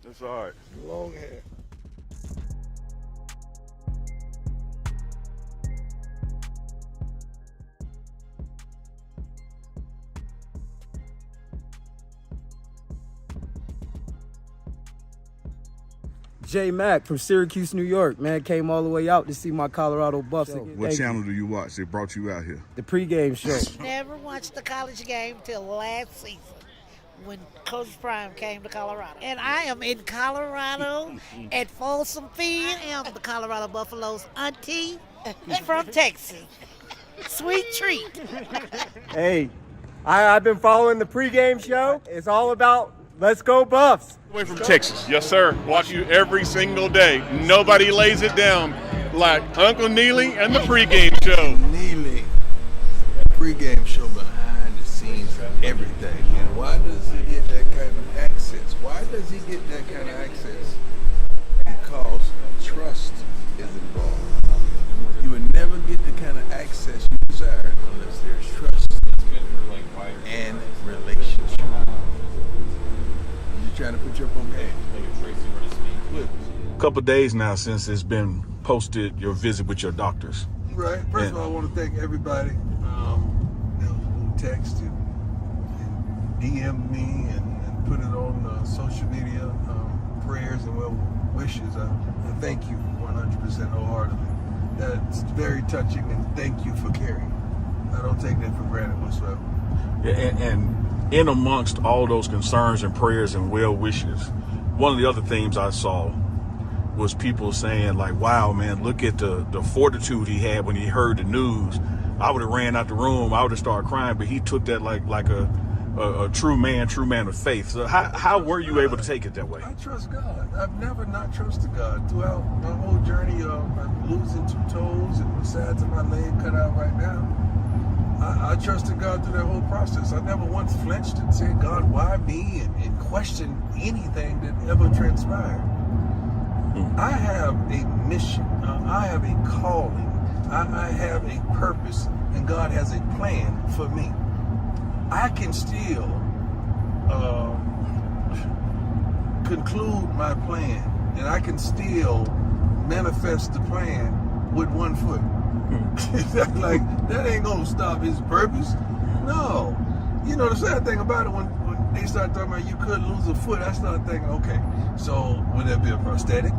That's all right. Long hair. J Mac from Syracuse, New York, man, came all the way out to see my Colorado Buffs. What channel do you watch? They brought you out here. The pregame show. Never watched the college game till last season when Coach Prime came to Colorado. And I am in Colorado at Folsom Field. I am the Colorado Buffaloes auntie from Texas. Sweet treat. Hey, I've been following the pregame show. It's all about let's go Buffs. Away from Texas. Yes, sir. Watch you every single day. Nobody lays it down like Uncle Neely and the pregame show. Neely, pregame show behind the scenes of everything. And why does he get that kind of access? Why does he get that kind of access? Because trust is involved. You would never get the kind of access you desire unless there's trust and relationship. You trying to put your up on game. A couple of days now since it's been posted your visit with your doctors. Right. First of all, I want to thank everybody who texted and DM'd me and put it on social media, prayers and well wishes. I thank you 100% wholeheartedly. That's very touching, and thank you for caring. I don't take that for granted whatsoever. Yeah, and in amongst all those concerns and prayers and well wishes, one of the other themes I saw was people saying like, wow, man, look at the fortitude he had when he heard the news. I would have ran out the room. I would have started crying, but he took that like a true man of faith. So how were you able to take it that way? I trust God. I've never not trusted God throughout my whole journey of losing 2 toes and the sides of my leg cut out right now. I trusted God through that whole process. I never once flinched and said, God, why me? And questioned anything that ever transpired. I have a mission. I have a calling. I have a purpose. And God has a plan for me. I can still conclude my plan. And I can still manifest the plan with 1 foot. Like, that ain't gonna stop his purpose. No. You know, the sad thing about it, when they start talking about you could lose a foot, I start thinking, okay, so would that be a prosthetic?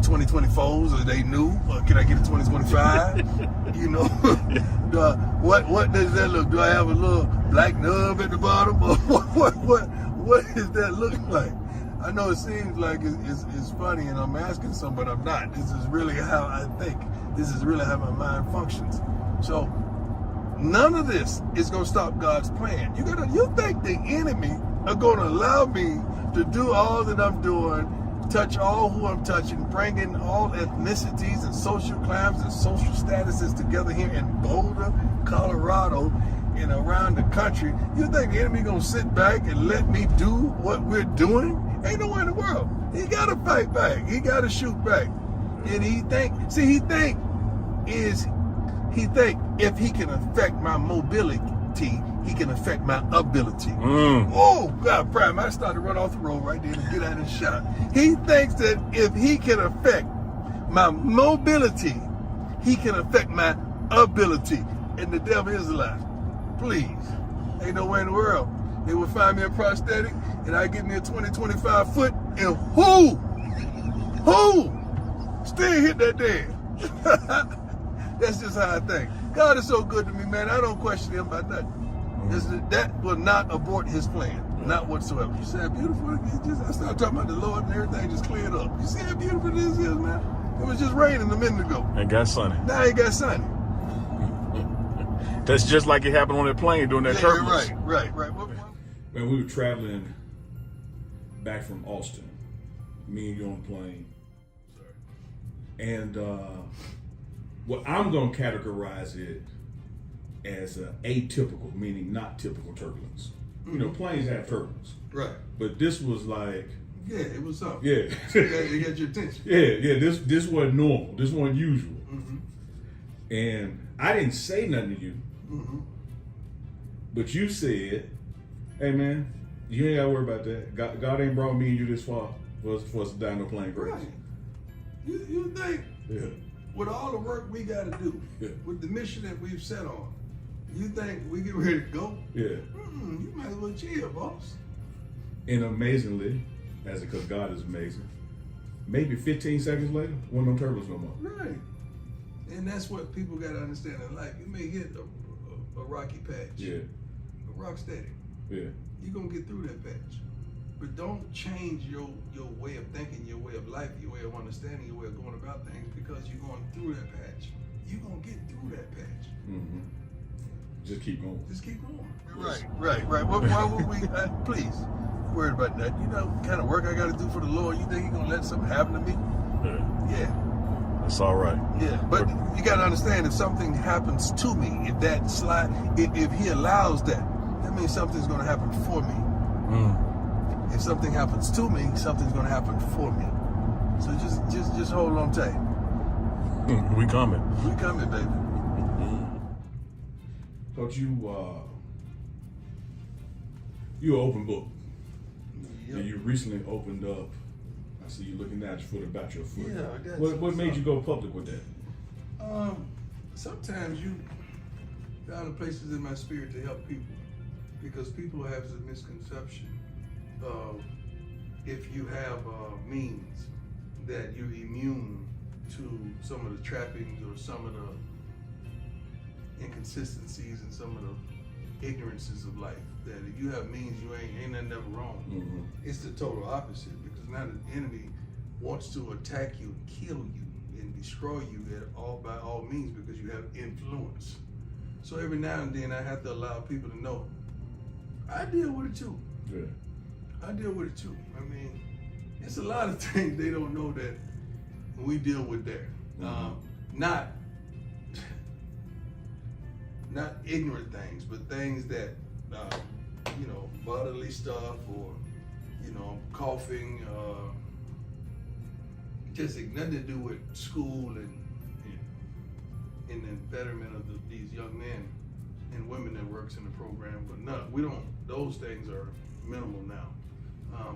2024s, are they new? Or can I get a 2025? You know, what does that look? Do I have a little black nub at the bottom? Or what does that look like? I know it seems like it's funny and I'm asking some, but I'm not. This is really how I think. This is really how my mind functions. So none of this is gonna stop God's plan. You think the enemy are gonna allow me to do all that I'm doing, touch all who I'm touching, bring in all ethnicities and social climes and social statuses together here in Boulder, Colorado, and around the country? You think the enemy gonna sit back and let me do what we're doing? Ain't no way in the world. He gotta fight back. He gotta shoot back. And he think if he can affect my mobility, he can affect my ability. Oh, God, Prime, I started to run off the road right there to get out of the shot. He thinks that if he can affect my mobility, he can affect my ability. And the devil is a lie. Please. Ain't no way in the world. They would find me a prosthetic and I get me a 20-25 foot, and who still hit that dead. That's just how I think. God is so good to me, man. I don't question him about nothing. That will not abort his plan, not whatsoever. You see how beautiful it is? I started talking about the Lord and everything just cleared up. You see how beautiful this is, man? It was just raining a minute ago. And got sunny. Now it got sunny. That's just like it happened on that plane during that turbulence. Right. Man, we were traveling back from Austin, me and you on the plane. And well, I'm going to categorize it as atypical, meaning not typical turbulence. You know, planes have turbulence. Right. But this was like... Yeah, it was up. Yeah. You got your attention. Yeah, this wasn't normal. This wasn't usual. And I didn't say nothing to you. But you said, hey man, You ain't got to worry about that. God ain't brought me and you this far for us to die no plane crash. Right. You think with all the work we got to do, with the mission that we've set on, you think we get ready to go? Yeah. You might as well chill, boss. And amazingly, because God is amazing, maybe 15 seconds later, one of them turbos no more. Right. And that's what people got to understand in life. You may hit a rocky patch. Yeah. But rock steady. Yeah. You're going to get through that patch. But don't change your way of thinking, your way of life, your way of understanding, your way of going about things because you're going through that patch. You're going to get through that patch. Mm-hmm. Just keep going. Just keep going. Right. Why would we, please, don't worry about that. You know what kind of work I got to do for the Lord? You think He's going to let something happen to me? Yeah. That's all right. Yeah, but you got to understand, if something happens to me, if He allows that means something's going to happen for me. If something happens to me, something's going to happen for me. So just hold on tight. We coming. We coming, baby. Coach, you an open book. Yep. And you recently opened up. I see you looking at your foot about your foot. Yeah, I got What made you go public with that? Sometimes you found places in my spirit to help people, because people have the misconception of if you have means that you're immune to some of the trappings or some of the inconsistencies and some of the ignorances of life. That if you have means, you ain't nothing ever wrong. Mm-hmm. It's the total opposite, because now the enemy wants to attack you and kill you and destroy you by all means, because you have influence. So every now and then I have to allow people to know I deal with it too. Yeah. I deal with it too. I mean, it's a lot of things they don't know that we deal with there. Not ignorant things, but things that, bodily stuff, or, coughing, just nothing to do with school and the betterment of these young men and women that works in the program. But no, we don't, those things are minimal now.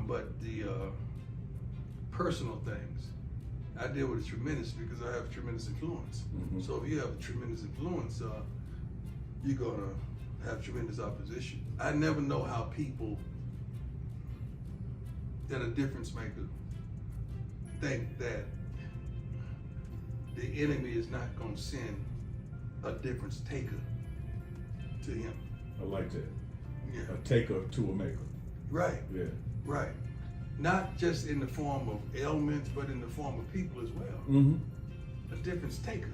But the personal things, I deal with it tremendous, because I have tremendous influence. Mm-hmm. So if you have a tremendous influence, you're gonna have tremendous opposition. I never know how people that are difference maker think that the enemy is not gonna send a difference taker to him. I like that. Yeah. A taker to a maker. Right. Yeah. Right. Not just in the form of ailments, but in the form of people as well. Mm-hmm. A difference taker.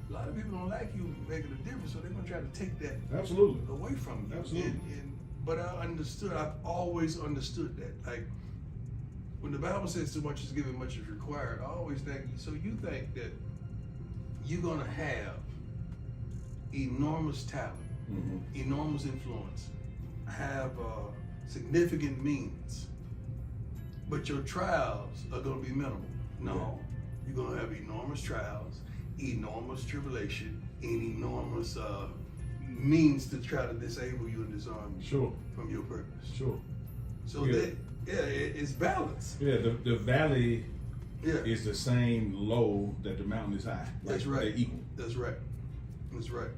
A lot of people don't like you making a difference, so they're gonna try to take that Absolutely. away from you. Absolutely. But I've always understood that. Like, when the Bible says too much is given, much is required, I always think, so you think that you're gonna have enormous talent, enormous influence, have significant means, but your trials are gonna be minimal. No, you're gonna have enormous trials, enormous tribulation, and enormous means to try to disable you and disarm you from your purpose. Sure. So it's balance. Yeah, the valley is the same low that the mountain is high. That's right. They're equal. That's right. That's right.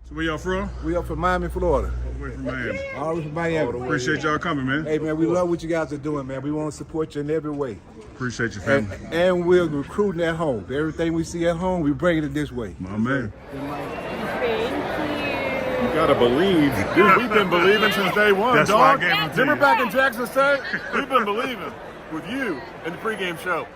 So where y'all from? We up from Miami, Florida. All the way from Miami. All the way from Miami. Appreciate y'all coming, man. Hey, man, we love what you guys are doing, man. We want to support you in every way. Appreciate your family. And we're recruiting at home. Everything we see at home, we bring it this way. My man. You gotta believe. Dude, we've been believing since day one, That's dog. why I gave him to Remember you. back in Jackson State? We've been believing with you in the pregame show.